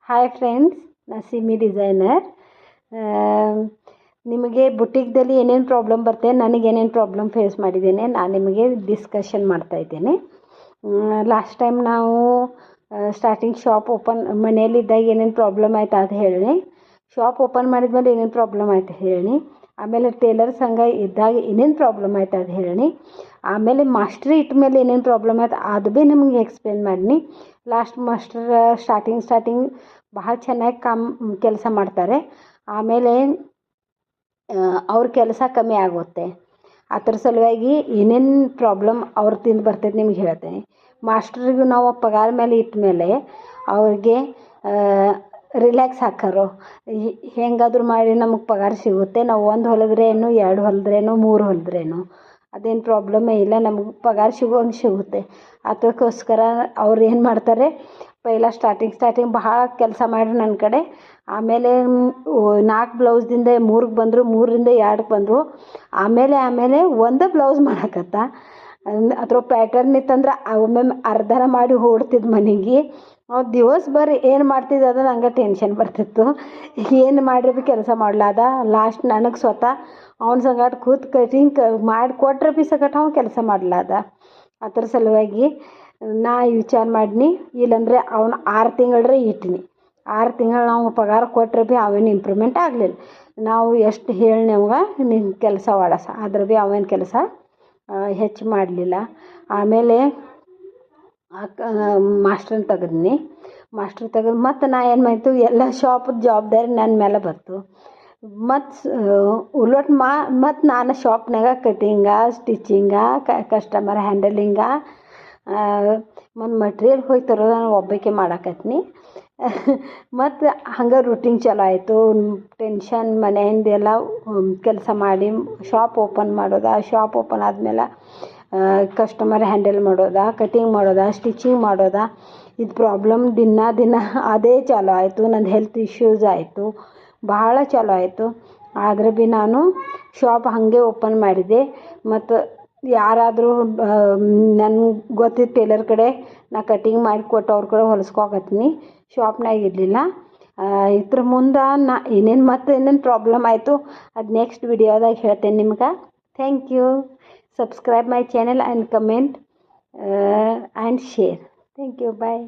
Hi friends, ನಾನು Simi designer. ನಿಮಗೆ ಬುಟಿಕ್ದಲ್ಲಿ ಏನೇನು ಪ್ರಾಬ್ಲಮ್ ಬರುತ್ತೆ, ನನಗೆ ಏನೇನು ಪ್ರಾಬ್ಲಮ್ ಫೇಸ್ ಮಾಡಿದ್ದೇನೆ ನಾನು ನಿಮಗೆ ಡಿಸ್ಕಷನ್ ಮಾಡ್ತಾ ಇದ್ದೇನೆ. ಲಾಸ್ಟ್ ಟೈಮ್ ನಾವು ಸ್ಟಾರ್ಟಿಂಗ್ ಶಾಪ್ ಓಪನ್ ಮನೆಯಲ್ಲಿದ್ದಾಗ ಏನೇನು ಪ್ರಾಬ್ಲಮ್ ಆಯ್ತು ಅದು ಹೇಳಿ, ಶಾಪ್ ಓಪನ್ ಮಾಡಿದ್ಮೇಲೆ ಏನೇನು ಪ್ರಾಬ್ಲಮ್ ಆಯ್ತು ಹೇಳಿ, ಆಮೇಲೆ ಟೇಲರ್ ಸಂಘ ಇದ್ದಾಗ ಏನೇನು ಪ್ರಾಬ್ಲಮ್ ಆಯ್ತು ಅದು ಹೇಳಿ, ಆಮೇಲೆ ಮಾಸ್ಟ್ರಿ ಇಟ್ಟ ಮೇಲೆ ಏನೇನು ಪ್ರಾಬ್ಲಮ್ ಆಯ್ತು ಅದು ಭೀ ನಿಮಗೆ ಎಕ್ಸ್ಪ್ಲೇನ್ ಮಾಡೀನಿ. ಲಾಸ್ಟ್ ಮಾಸ್ಟರ್ ಸ್ಟಾರ್ಟಿಂಗ್ ಭಾಳ ಚೆನ್ನಾಗಿ ಕೆಲಸ ಮಾಡ್ತಾರೆ. ಆಮೇಲೆ ಅವ್ರ ಕೆಲಸ ಕಮ್ಮಿ ಆಗುತ್ತೆ. ಅದ್ರ ಸಲುವಾಗಿ ಏನೇನು ಪ್ರಾಬ್ಲಮ್ ಅವ್ರದಿಂದ ಬರ್ತೈತೆ ನಿಮ್ಗೆ ಹೇಳ್ತೇನೆ. ಮಾಸ್ಟ್ರಿಗೂ ನಾವು ಪಗಾರ ಮೇಲೆ ಇಟ್ಟ ಮೇಲೆ ಅವ್ರಿಗೆ ರಿಲ್ಯಾಕ್ಸ್ ಹಾಕೋರು, ಹೆಂಗಾದ್ರೂ ಮಾಡಿ ನಮಗೆ ಪಗಾರ ಸಿಗುತ್ತೆ. ನಾವು 1 ಹೊಲಿದ್ರೇನು, 2 ಹೊಲಿದ್ರೇನು, 3 ಹೊಲಿದ್ರೇನು ಅದೇನು ಪ್ರಾಬ್ಲಮ್ಮೇ ಇಲ್ಲ, ನಮಗೆ ಪಗಾರ ಸಿಗುತ್ತೆ. ಅದಕ್ಕೋಸ್ಕರ ಅವ್ರು ಏನು ಮಾಡ್ತಾರೆ, ಪೈಲ ಸ್ಟಾರ್ಟಿಂಗ್ ಭಾಳ ಕೆಲಸ ಮಾಡ್ರಿ ನನ್ನ ಕಡೆ. ಆಮೇಲೆ 4 ಬ್ಲೌಸ್ದಿಂದ 3ಕ್ಕೆ ಬಂದರು, 3ರಿಂದ 2ಕ್ಕೆ ಬಂದರು. ಆಮೇಲೆ ಒಂದೇ ಬ್ಲೌಸ್ ಮಾಡಕತ್ತ. ಅದ್ರ ಪ್ಯಾಟರ್ನ್ ಇತ್ತಂದ್ರೆ ಒಮ್ಮೊಮ್ಮೆ ಅರ್ಧನ ಮಾಡಿ ಓಡ್ತಿದ್ದು ಮನೆಗೆ. ದಿವಸ ಬರ್ರಿ ಏನು ಮಾಡ್ತಿದ್ದೆ ಅದು ನಂಗೆ ಟೆನ್ಷನ್ ಬರ್ತಿತ್ತು. ಏನು ಮಾಡ್ರಿ ಭೀ ಕೆಲಸ ಮಾಡ್ಲಾದ. ಲಾಸ್ಟ್ ನನಗೆ ಸ್ವತಃ ಅವ್ನ ಸಂಗಟ ಕೂತು ಕಟಿಂಗ್ ಮಾಡಿ ಕೊಟ್ರೆ ಭೀ ಸಂಗಟ ಅವ್ನು ಕೆಲಸ ಮಾಡ್ಲಾದ. ಅದ್ರ ಸಲುವಾಗಿ ನಾ ವಿಚಾರ ಮಾಡೀನಿ, ಇಲ್ಲಾಂದರೆ ಅವನು 6 ತಿಂಗಳೇ ಇಟ್ಟಿನಿ. 6 ತಿಂಗಳು ನಾವು ಪಗಾರ ಕೊಟ್ಟರೆ ಭೀ ಅವೇನು ಇಂಪ್ರೂವ್ಮೆಂಟ್ ಆಗಲಿಲ್ಲ. ನಾವು ಎಷ್ಟು ಹೇಳಿ ನಮ್ಗೆ ನಿನ್ನ ಕೆಲಸ ಒಳಸ ಆದ್ರೆ ಭೀ ಅವೇನು ಕೆಲಸ ಹೆಚ್ಚು ಮಾಡಲಿಲ್ಲ. ಆಮೇಲೆ ಮಾಸ್ಟ್ರನ್ನ ತೆಗೆದ್ನಿ. ತೆಗೆದು ಮತ್ತು ನಾ ಏನು ಮಾಡ್ತು, ಎಲ್ಲ ಶಾಪದ ಜವಾಬ್ದಾರಿ ನನ್ನ ಮೇಲೆ ಬಂತು. ಮತ್ತು ನಾನು ಶಾಪ್ನಾಗ ಕಟಿಂಗ, ಸ್ಟಿಚಿಂಗ, ಕಸ್ಟಮರ್ ಹ್ಯಾಂಡಲಿಂಗ, ಮತ್ತು ಮಟ್ರಿಯಲ್ ಹೋಗಿ ತರೋದು ನಾನು ಒಬ್ಬಾಕೆ ಮಾಡಾಕತ್ನಿ. ಮತ್ತು ಹಂಗೆ ರೂಟೀನ್ ಚಲೋ ಆಯಿತು. ಟೆನ್ಷನ್ ಮನೆಯಿಂದೆಲ್ಲ ಕೆಲಸ ಮಾಡಿ ಶಾಪ್ ಓಪನ್ ಮಾಡೋದು. ಶಾಪ್ ಓಪನ್ ಆದಮೇಲೆ ಕಸ್ಟಮರ್ ಹ್ಯಾಂಡಲ್ ಮಾಡೋದು, ಕಟಿಂಗ್ ಮಾಡೋದು, ಸ್ಟಿಚಿಂಗ್ ಮಾಡೋದು. ಇದು ಪ್ರಾಬ್ಲಮ್ ದಿನ ಅದೇ ಚಾಲೂ ಆಯಿತು. ನನ್ನ ಹೆಲ್ತ್ ಇಶ್ಯೂಸ್ ಆಯಿತು, ಭಾಳ ಚಾಲೂ ಆಯಿತು. ಆದ್ರೆ ಭೀ ನಾನು ಶಾಪ್ ಹಾಗೆ ಓಪನ್ ಮಾಡಿದೆ. ಮತ್ತು ಯಾರಾದರೂ ನನಗೆ ಗೊತ್ತಿದ್ದ ಟೇಲರ್ ಕಡೆ ನಾ ಕಟಿಂಗ್ ಮಾಡಿ ಕೊಟ್ಟು ಅವ್ರ ಕಡೆ ಹೊಲಿಸ್ಕೊಕತ್ತೀನಿ. ಶಾಪ್ನಾಗ ಇರಲಿಲ್ಲ. ಇದ್ರ ಮುಂದೆ ನಾ ಏನೇನು ಪ್ರಾಬ್ಲಮ್ ಆಯಿತು ಅದು ನೆಕ್ಸ್ಟ್ ವಿಡಿಯೋದಾಗ ಹೇಳ್ತೇನೆ ನಿಮ್ಗೆ. Thank you. Subscribe my channel and comment and share. Thank you. Bye.